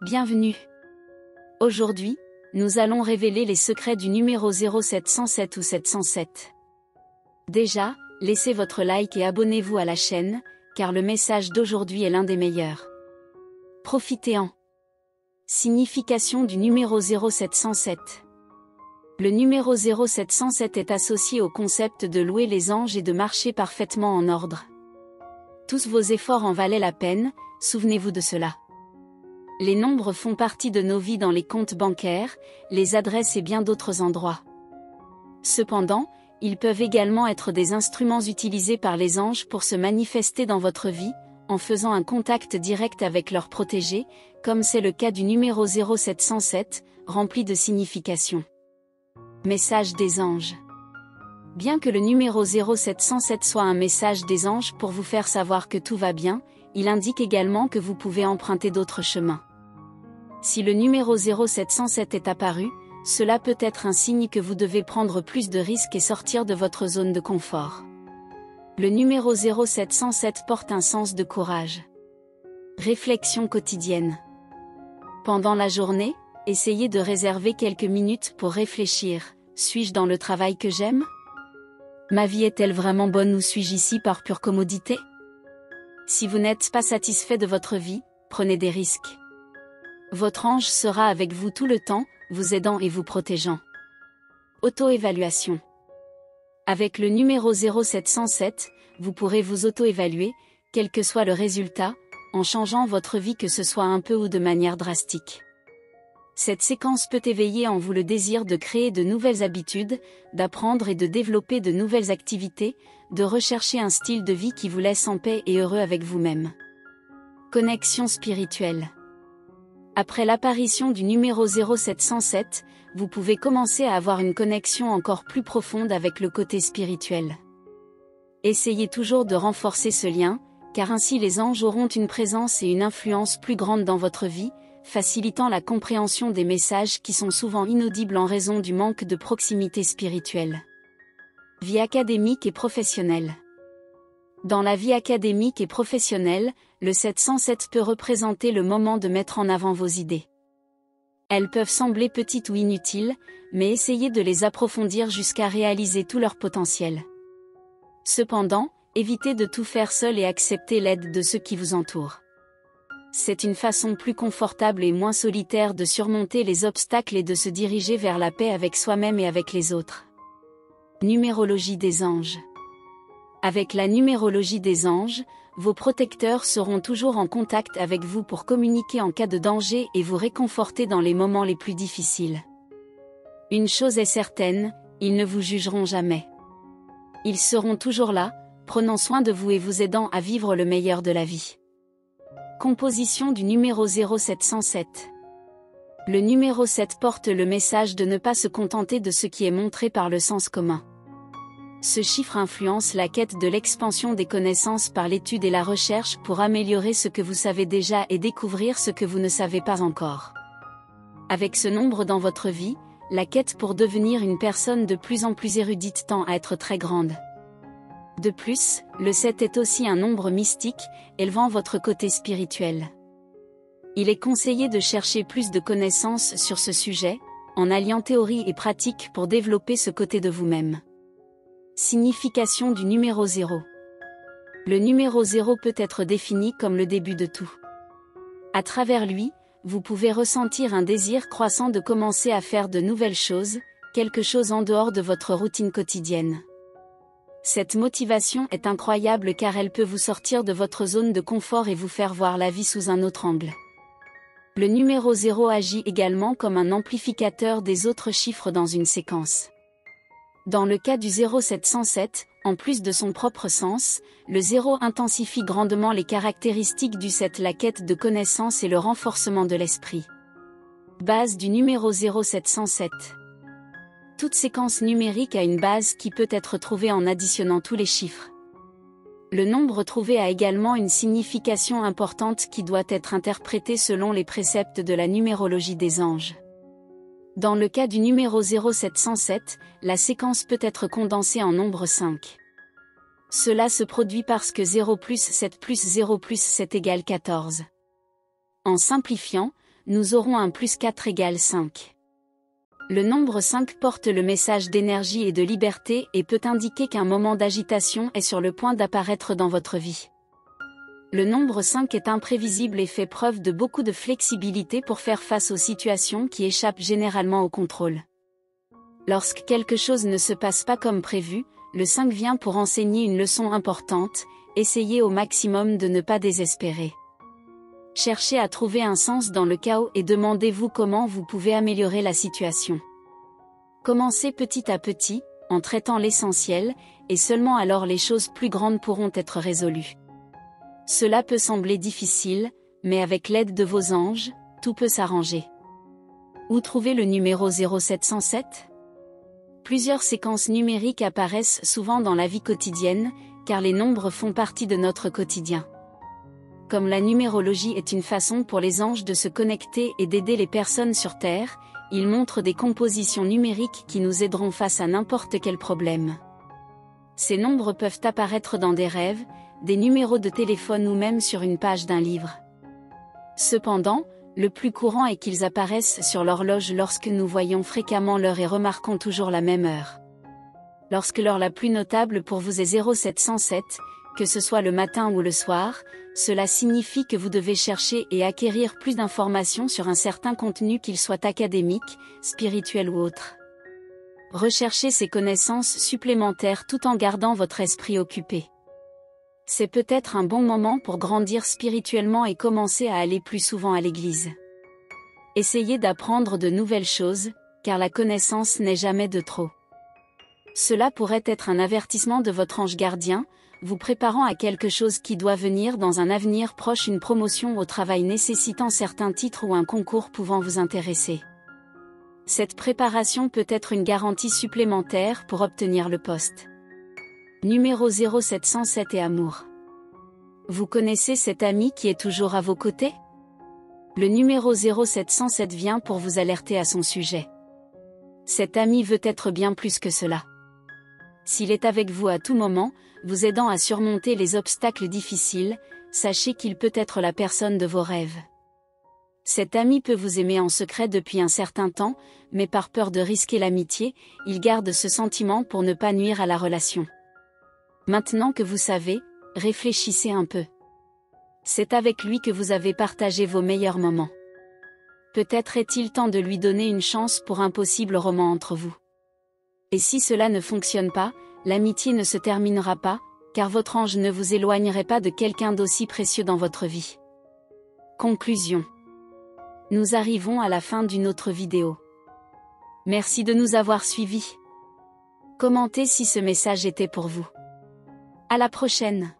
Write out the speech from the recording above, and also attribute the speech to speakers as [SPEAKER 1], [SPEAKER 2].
[SPEAKER 1] Bienvenue. Aujourd'hui, nous allons révéler les secrets du numéro 0707 ou 707. Déjà, laissez votre like et abonnez-vous à la chaîne, car le message d'aujourd'hui est l'un des meilleurs. Profitez-en. Signification du numéro 0707. Le numéro 0707 est associé au concept de louer les anges et de marcher parfaitement en ordre. Tous vos efforts en valaient la peine, souvenez-vous de cela. Les nombres font partie de nos vies dans les comptes bancaires, les adresses et bien d'autres endroits. Cependant, ils peuvent également être des instruments utilisés par les anges pour se manifester dans votre vie, en faisant un contact direct avec leurs protégés, comme c'est le cas du numéro 0707, rempli de signification. Message des anges. Bien que le numéro 0707 soit un message des anges pour vous faire savoir que tout va bien, il indique également que vous pouvez emprunter d'autres chemins. Si le numéro 0707 est apparu, cela peut être un signe que vous devez prendre plus de risques et sortir de votre zone de confort. Le numéro 0707 porte un sens de courage. Réflexion quotidienne. Pendant la journée, essayez de réserver quelques minutes pour réfléchir. Suis-je dans le travail que j'aime ? Ma vie est-elle vraiment bonne ou suis-je ici par pure commodité ? Si vous n'êtes pas satisfait de votre vie, prenez des risques. Votre ange sera avec vous tout le temps, vous aidant et vous protégeant. Auto-évaluation. Avec le numéro 0707, vous pourrez vous auto-évaluer, quel que soit le résultat, en changeant votre vie que ce soit un peu ou de manière drastique. Cette séquence peut éveiller en vous le désir de créer de nouvelles habitudes, d'apprendre et de développer de nouvelles activités, de rechercher un style de vie qui vous laisse en paix et heureux avec vous-même. Connexion spirituelle. Après l'apparition du numéro 0707, vous pouvez commencer à avoir une connexion encore plus profonde avec le côté spirituel. Essayez toujours de renforcer ce lien, car ainsi les anges auront une présence et une influence plus grande dans votre vie, facilitant la compréhension des messages qui sont souvent inaudibles en raison du manque de proximité spirituelle. Vie académique et professionnelle. Dans la vie académique et professionnelle, le 707 peut représenter le moment de mettre en avant vos idées. Elles peuvent sembler petites ou inutiles, mais essayez de les approfondir jusqu'à réaliser tout leur potentiel. Cependant, évitez de tout faire seul et acceptez l'aide de ceux qui vous entourent. C'est une façon plus confortable et moins solitaire de surmonter les obstacles et de se diriger vers la paix avec soi-même et avec les autres. Numérologie des anges. Avec la numérologie des anges, vos protecteurs seront toujours en contact avec vous pour communiquer en cas de danger et vous réconforter dans les moments les plus difficiles. Une chose est certaine, ils ne vous jugeront jamais. Ils seront toujours là, prenant soin de vous et vous aidant à vivre le meilleur de la vie. Composition du numéro 0707. Le numéro 7 porte le message de ne pas se contenter de ce qui est montré par le sens commun. Ce chiffre influence la quête de l'expansion des connaissances par l'étude et la recherche pour améliorer ce que vous savez déjà et découvrir ce que vous ne savez pas encore. Avec ce nombre dans votre vie, la quête pour devenir une personne de plus en plus érudite tend à être très grande. De plus, le 7 est aussi un nombre mystique, élevant votre côté spirituel. Il est conseillé de chercher plus de connaissances sur ce sujet, en alliant théorie et pratique pour développer ce côté de vous-même. Signification du numéro 0. Le numéro 0 peut être défini comme le début de tout. À travers lui, vous pouvez ressentir un désir croissant de commencer à faire de nouvelles choses, quelque chose en dehors de votre routine quotidienne. Cette motivation est incroyable car elle peut vous sortir de votre zone de confort et vous faire voir la vie sous un autre angle. Le numéro 0 agit également comme un amplificateur des autres chiffres dans une séquence. Dans le cas du 0707, en plus de son propre sens, le 0 intensifie grandement les caractéristiques du 7, la quête de connaissance et le renforcement de l'esprit. Base du numéro 0707. Toute séquence numérique a une base qui peut être trouvée en additionnant tous les chiffres. Le nombre trouvé a également une signification importante qui doit être interprétée selon les préceptes de la numérologie des anges. Dans le cas du numéro 0707, la séquence peut être condensée en nombre 5. Cela se produit parce que 0 plus 7 plus 0 plus 7 égale 14. En simplifiant, nous aurons un +4 = 5. Le nombre 5 porte le message d'énergie et de liberté et peut indiquer qu'un moment d'agitation est sur le point d'apparaître dans votre vie. Le nombre 5 est imprévisible et fait preuve de beaucoup de flexibilité pour faire face aux situations qui échappent généralement au contrôle. Lorsque quelque chose ne se passe pas comme prévu, le 5 vient pour enseigner une leçon importante. Essayez au maximum de ne pas désespérer. Cherchez à trouver un sens dans le chaos et demandez-vous comment vous pouvez améliorer la situation. Commencez petit à petit, en traitant l'essentiel, et seulement alors les choses plus grandes pourront être résolues. Cela peut sembler difficile, mais avec l'aide de vos anges, tout peut s'arranger. Où trouver le numéro 0707 ? Plusieurs séquences numériques apparaissent souvent dans la vie quotidienne, car les nombres font partie de notre quotidien. Comme la numérologie est une façon pour les anges de se connecter et d'aider les personnes sur Terre, ils montrent des compositions numériques qui nous aideront face à n'importe quel problème. Ces nombres peuvent apparaître dans des rêves, des numéros de téléphone ou même sur une page d'un livre. Cependant, le plus courant est qu'ils apparaissent sur l'horloge lorsque nous voyons fréquemment l'heure et remarquons toujours la même heure. Lorsque l'heure la plus notable pour vous est 0707, que ce soit le matin ou le soir, cela signifie que vous devez chercher et acquérir plus d'informations sur un certain contenu, qu'il soit académique, spirituel ou autre. Recherchez ces connaissances supplémentaires tout en gardant votre esprit occupé. C'est peut-être un bon moment pour grandir spirituellement et commencer à aller plus souvent à l'église. Essayez d'apprendre de nouvelles choses, car la connaissance n'est jamais de trop. Cela pourrait être un avertissement de votre ange gardien, vous préparant à quelque chose qui doit venir dans un avenir proche, une promotion au travail nécessitant certains titres ou un concours pouvant vous intéresser. Cette préparation peut être une garantie supplémentaire pour obtenir le poste. Numéro 0707 et amour. Vous connaissez cet ami qui est toujours à vos côtés ? Le numéro 0707 vient pour vous alerter à son sujet. Cet ami veut être bien plus que cela. S'il est avec vous à tout moment, vous aidant à surmonter les obstacles difficiles, sachez qu'il peut être la personne de vos rêves. Cet ami peut vous aimer en secret depuis un certain temps, mais par peur de risquer l'amitié, il garde ce sentiment pour ne pas nuire à la relation. Maintenant que vous savez, réfléchissez un peu. C'est avec lui que vous avez partagé vos meilleurs moments. Peut-être est-il temps de lui donner une chance pour un possible roman entre vous. Et si cela ne fonctionne pas, l'amitié ne se terminera pas, car votre ange ne vous éloignerait pas de quelqu'un d'aussi précieux dans votre vie. Conclusion. Nous arrivons à la fin d'une autre vidéo. Merci de nous avoir suivis. Commentez si ce message était pour vous. À la prochaine.